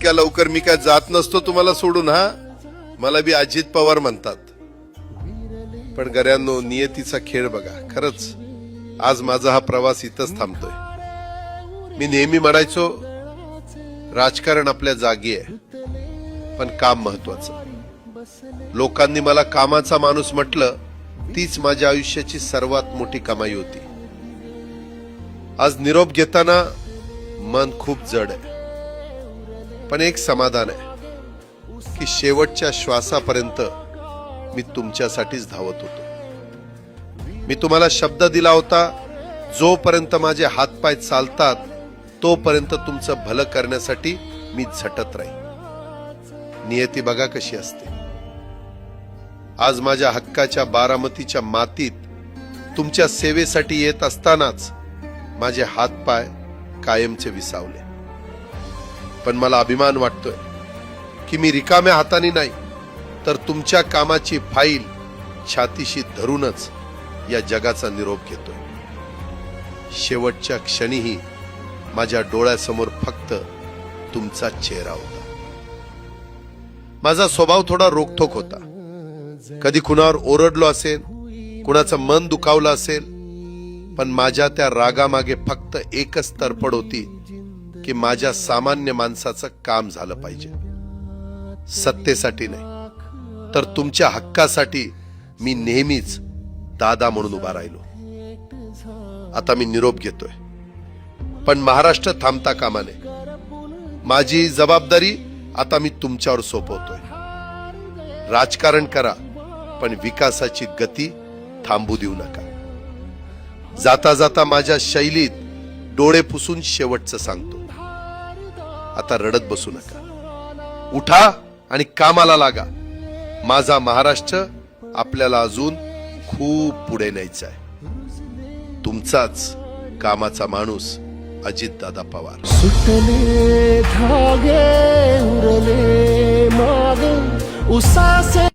इतक्या लवकर मी काय जात नसतो तुम्हाला सोडून. हा, मला बी अजित पवार म्हणतात. पण गऱ्यांनो, नियतीचा खेळ बघा. खरंच आज माझा हा प्रवास इथंच थांबतोय. मी नेहमी म्हणायचो राजकारण आपल्या जागी आहे, पण काम महत्वाचं. लोकांनी मला कामाचा माणूस म्हटलं, तीच माझ्या आयुष्याची सर्वात मोठी कमाई होती. आज निरोप घेताना मन खूप जड आहे, पण एक समाधान आहे की शेवटच्या श्वासापर्यंत मी तुमच्यासाठीच धावत होतो. मी तुम्हाला शब्द दिला होता, जोपर्यंत माझे हातपाय चालतात तोपर्यंत तुमचं भलं करण्यासाठी मी झटत राहील. नियती बघा कशी असते. आज माझ्या हक्काच्या बारामतीच्या मातीत तुमच्या सेवेसाठी येत असतानाच माझे हातपाय कायमचे विसावले. पण मला अभिमान वाटतोय की मी रिकाम्या हाताने नाही, तर तुमच्या कामाची फाईल छातीशी धरूनच या जगाचा निरोप घेतोय. शेवटच्या क्षणीही माझ्या डोळ्यासमोर फक्त तुमचा चेहरा होता. माझा स्वभाव थोडा रोखठोक होता. कधी कुणावर ओरडलो असेल, कुणाचं मन दुखावलं असेल, पण माझ्या त्या रागामागे फक्त एकच तरफड होती की माझ्या सामान्य माणसाचं काम झालं पाहिजे. सत्तेसाठी नाही, तर तुमच्या हक्कासाठी मी नेहमीच दादा म्हणून उभा राहिलो. आता मी निरोप घेतोय, पण महाराष्ट्र थांबता कामा नये. माझी जबाबदारी आता मी तुमच्यावर सोपवतोय. राजकारण करा, पण विकासाची गती थांबू देऊ नका. जाता जाता माझ्या शैलीत डोळे पुसून शेवटचं सांगतो, आता रडत बसू नका. उठा आणि कामाला लागा. माझा महाराष्ट्र आपल्याला अजून खूप पुढे न्यायचा आहे. तुमचाच कामाचा माणूस अजितदादा पवार. सुटले धागे उरले माग उसासे